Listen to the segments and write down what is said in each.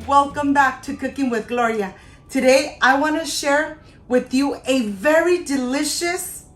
welcome back to Cooking with Gloria. Today I want to share with you a very delicious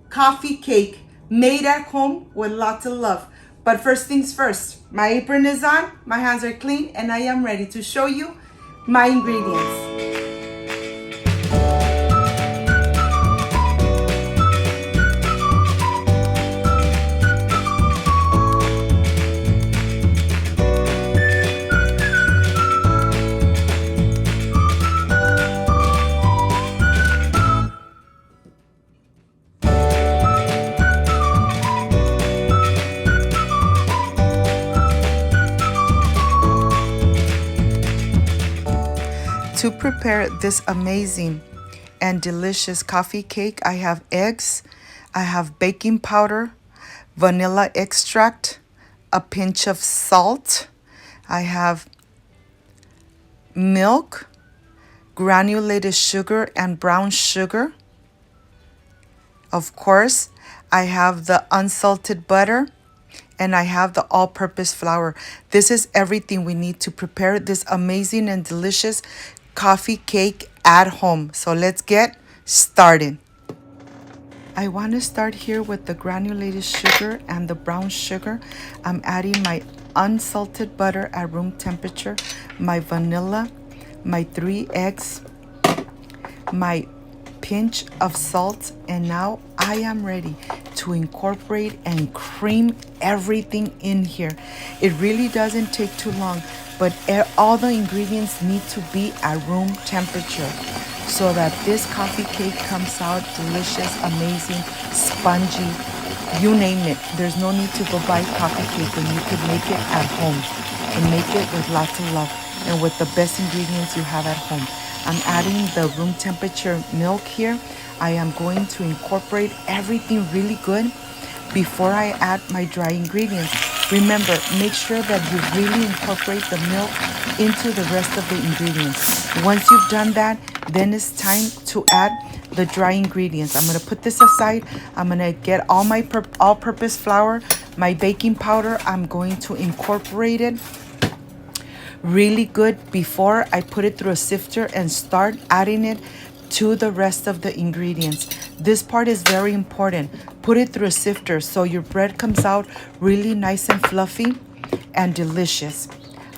coffee cake made at home with lots of love. But first things first, my apron is on, my hands are clean, and I am ready to show you my ingredients. To prepare this amazing and delicious coffee cake, I have eggs, I have baking powder, vanilla extract, a pinch of salt, I have milk, granulated sugar and brown sugar. Of course, I have the unsalted butter, and I have the all-purpose flour. This is everything we need to prepare this amazing and delicious coffee cake at home. So let's get started. I want to start here with the granulated sugar and the brown sugar. I'm adding my unsalted butter at room temperature, my vanilla, my 3 eggs, my pinch of salt, and now I am ready to incorporate and cream everything in here. It really doesn't take too long, but all the ingredients need to be at room temperature so that this coffee cake comes out delicious, amazing, spongy, you name it. There's no need to go buy coffee cake when you could make it at home and make it with lots of love and with the best ingredients you have at home. I'm adding the room temperature milk here. I am going to incorporate everything really good before I add my dry ingredients. Remember, make sure that you really incorporate the milk into the rest of the ingredients. Once you've done that, then it's time to add the dry ingredients. I'm going to put this aside. I'm going to get all my all-purpose flour, my baking powder. I'm going to incorporate it really good before I put it through a sifter and start adding it to the rest of the ingredients. This part is very important. Put it through a sifter so your bread comes out really nice and fluffy and delicious.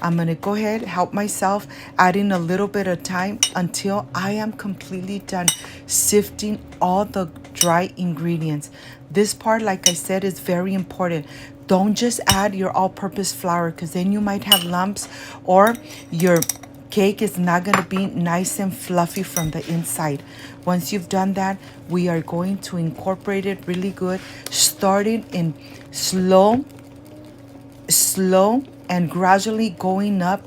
I'm gonna go ahead, help myself, adding a little bit of time until I am completely done sifting all the dry ingredients. This part, like I said, is very important. Don't just add your all-purpose flour, because then you might have lumps or your cake is not going to be nice and fluffy from the inside. Once you've done that, we are going to incorporate it really good, starting in slow and gradually going up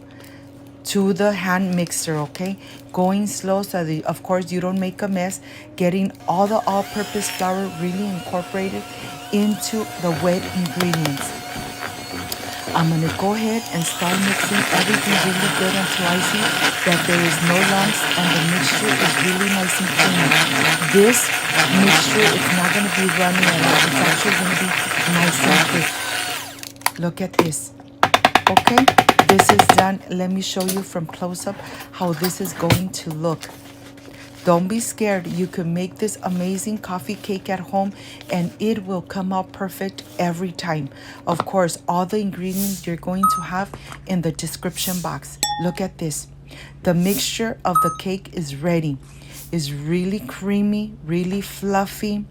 to the hand mixer, okay? Going slow so that, of course, you don't make a mess. Getting all the all-purpose flour really incorporated into the wet ingredients. I'm going to go ahead and start mixing everything really good until I see that there is no lumps and the mixture is really nice and creamy. This mixture is not going to be runny at all. It's actually going to be nice and thick. Look at this. Okay, this is done. Let me show you from close up how this is going to look. Don't be scared. You can make this amazing coffee cake at home and it will come out perfect every time. Of course, all the ingredients you're going to have in the description box. Look at this. The mixture of the cake is ready. It's really creamy, really fluffy,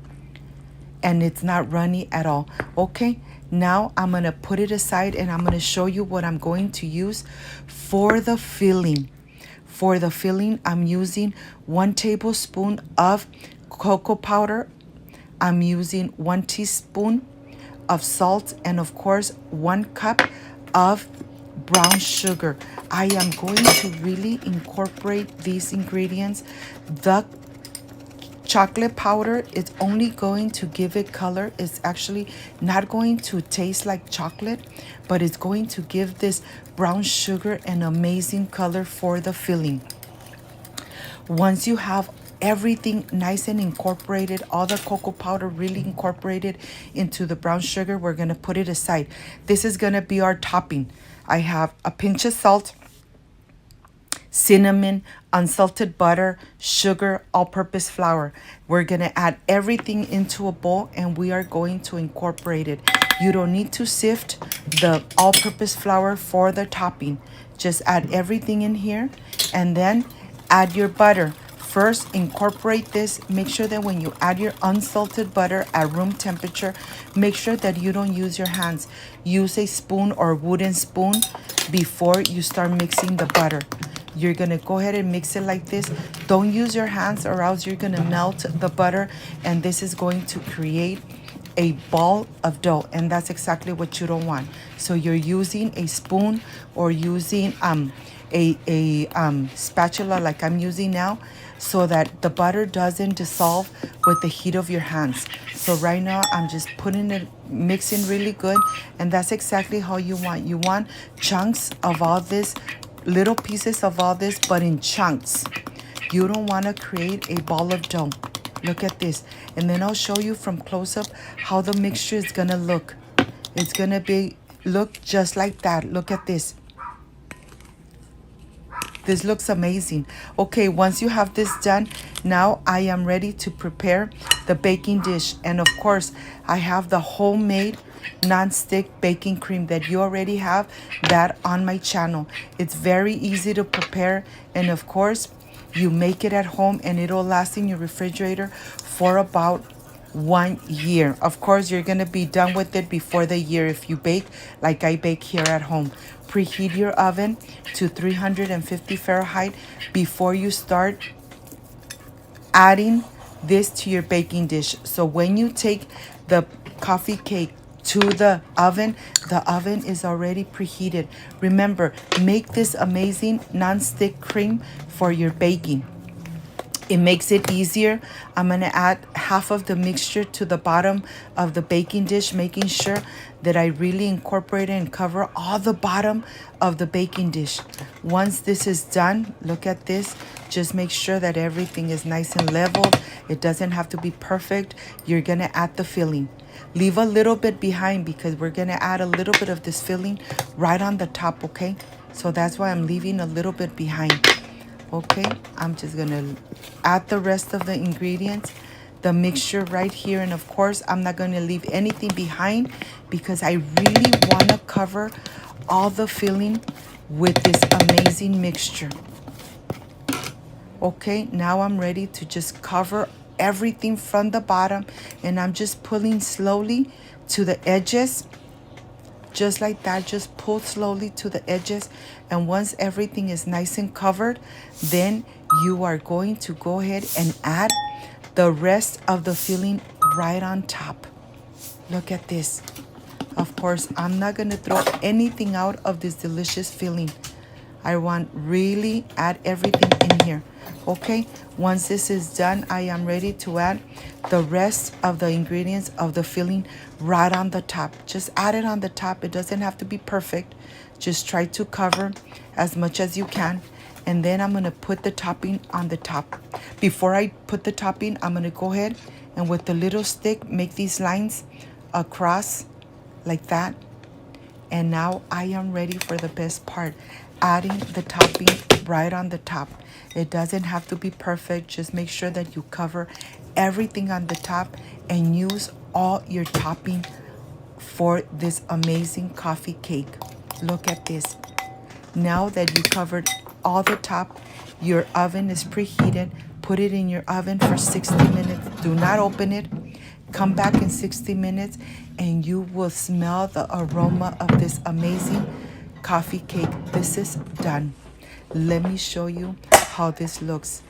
and it's not runny at all. Okay, now I'm going to put it aside and I'm going to show you what I'm going to use for the filling. For the filling, I'm using 1 tablespoon of cocoa powder. I'm using 1 teaspoon of salt and, of course, 1 cup of brown sugar. I am going to really incorporate these ingredients. The chocolate powder is only going to give it color. It's actually not going to taste like chocolate, but it's going to give this brown sugar an amazing color for the filling. Once you have everything nice and incorporated, all the cocoa powder really incorporated into the brown sugar, we're going to put it aside. This is going to be our topping. I have a pinch of salt, cinnamon, unsalted butter, sugar, all-purpose flour. We're going to add everything into a bowl and we are going to incorporate it. You don't need to sift the all-purpose flour for the topping. Just add everything in here and then add your butter. First, incorporate this. Make sure that when you add your unsalted butter at room temperature, make sure that you don't use your hands. Use a spoon or wooden spoon before you start mixing the butter. You're gonna go ahead and mix it like this. Don't use your hands or else you're gonna melt the butter and this is going to create a ball of dough, and that's exactly what you don't want. So you're using a spoon or using a spatula like I'm using now, so that the butter doesn't dissolve with the heat of your hands. So right now I'm just putting it, mixing really good, and that's exactly how you want. You want chunks of all this, little pieces of all this, but in chunks. You don't want to create a ball of dough. Look at this. And then I'll show you from close up how the mixture is gonna look. It's gonna look just like that. Look at this. This looks amazing. Okay, once you have this done, now I am ready to prepare the baking dish. And of course, I have the homemade non-stick baking cream that you already have that on my channel. It's very easy to prepare, and of course, you make it at home and it'll last in your refrigerator for about 1 year. Of course, you're gonna be done with it before the year if you bake like I bake here at home. Preheat your oven to 350 Fahrenheit before you start adding this to your baking dish. So when you take the coffee cake to the oven is already preheated. Remember, make this amazing non-stick cream for your baking. It makes it easier. I'm gonna add half of the mixture to the bottom of the baking dish, making sure that I really incorporate and cover all the bottom of the baking dish. Once this is done, look at this. Just make sure that everything is nice and leveled. It doesn't have to be perfect. You're gonna add the filling. Leave a little bit behind because we're gonna add a little bit of this filling right on the top, okay? So that's why I'm leaving a little bit behind. Okay, I'm just gonna add the rest of the ingredients, the mixture right here. And of course, I'm not gonna leave anything behind because I really wanna cover all the filling with this amazing mixture. Okay, now I'm ready to just cover everything from the bottom, and I'm just pulling slowly to the edges. Just like that, just pull slowly to the edges. And once everything is nice and covered, then you are going to go ahead and add the rest of the filling right on top. Look at this. Of course, I'm not gonna throw anything out of this delicious filling. I want really add everything in here. Okay, once this is done, I am ready to add the rest of the ingredients of the filling right on the top. Just add it on the top. It doesn't have to be perfect. Just try to cover as much as you can. And then I'm gonna put the topping on the top. Before I put the topping, I'm gonna go ahead and with the little stick, make these lines across like that. And now I am ready for the best part, adding the topping right on the top. It doesn't have to be perfect. Just make sure that you cover everything on the top and use all your topping for this amazing coffee cake. Look at this. Now that you covered all the top, your oven is preheated. Put it in your oven for 60 minutes. Do not open it. Come back in 60 minutes and you will smell the aroma of this amazing coffee cake. This is done. Let me show you how this looks.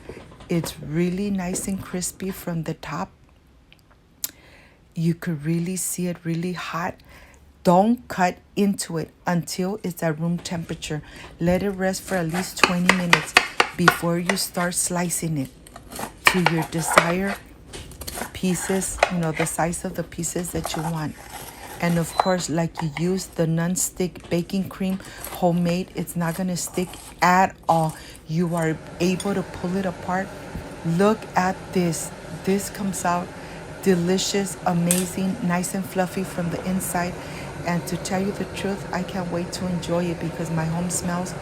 It's really nice and crispy from the top. You could really see it really hot. Don't cut into it until it's at room temperature. Let it rest for at least 20 minutes before you start slicing it to your desired pieces, you know, the size of the pieces that you want. And of course, like you use the non-stick baking cream, homemade, it's not gonna stick at all. You are able to pull it apart. Look at this. This comes out delicious, amazing, nice and fluffy from the inside. And to tell you the truth, I can't wait to enjoy it because my home smells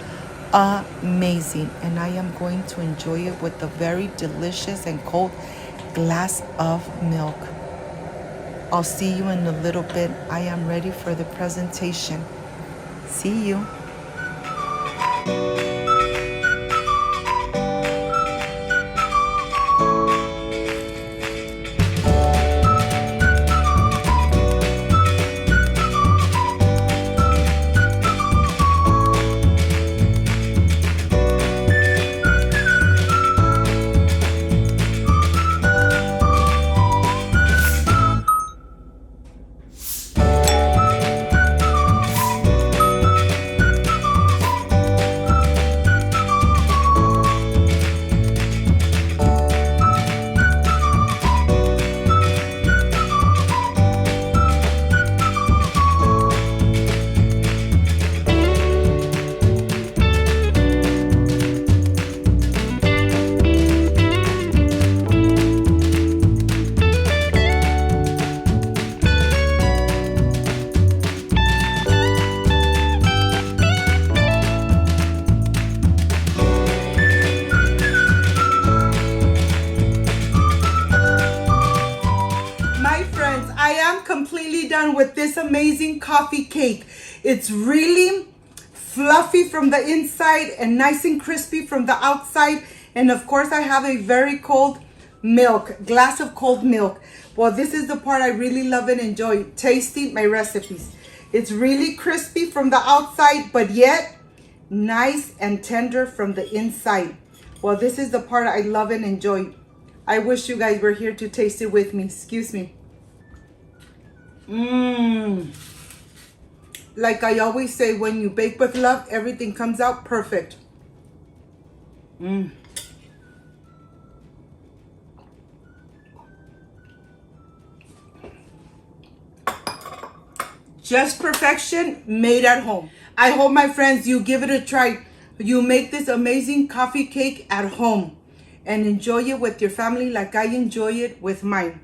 amazing. And I am going to enjoy it with a very delicious and cold glass of milk. I'll see you in a little bit. I am ready for the presentation. See you. I am completely done with this amazing coffee cake. It's really fluffy from the inside and nice and crispy from the outside. And of course I have a very cold milk, glass of cold milk. Well, this is the part I really love and enjoy, tasting my recipes. It's really crispy from the outside, but yet nice and tender from the inside. Well, this is the part I love and enjoy. I wish you guys were here to taste it with me. Excuse me. Like I always say, when you bake with love, everything comes out perfect. Just perfection made at home. I hope, my friends, you give it a try. You make this amazing coffee cake at home and enjoy it with your family like I enjoy it with mine.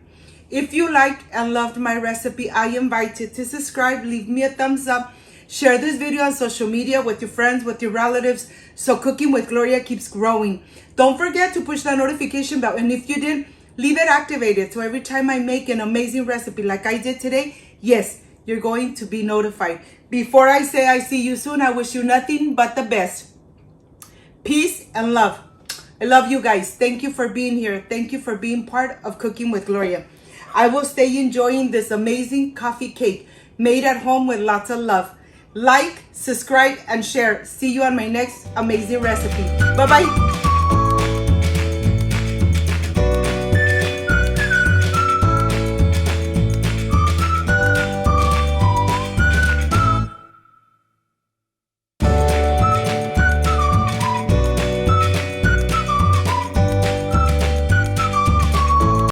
If you liked and loved my recipe, I invite you to subscribe, leave me a thumbs up, share this video on social media with your friends, with your relatives, so Cooking with Gloria keeps growing. Don't forget to push that notification bell, and if you did, leave it activated so every time I make an amazing recipe like I did today, yes, you're going to be notified. Before I say I see you soon, I wish you nothing but the best. Peace and love. I love you guys. Thank you for being here. Thank you for being part of Cooking with Gloria. I will stay enjoying this amazing coffee cake made at home with lots of love. Like, subscribe, and share. See you on my next amazing recipe. Bye-bye.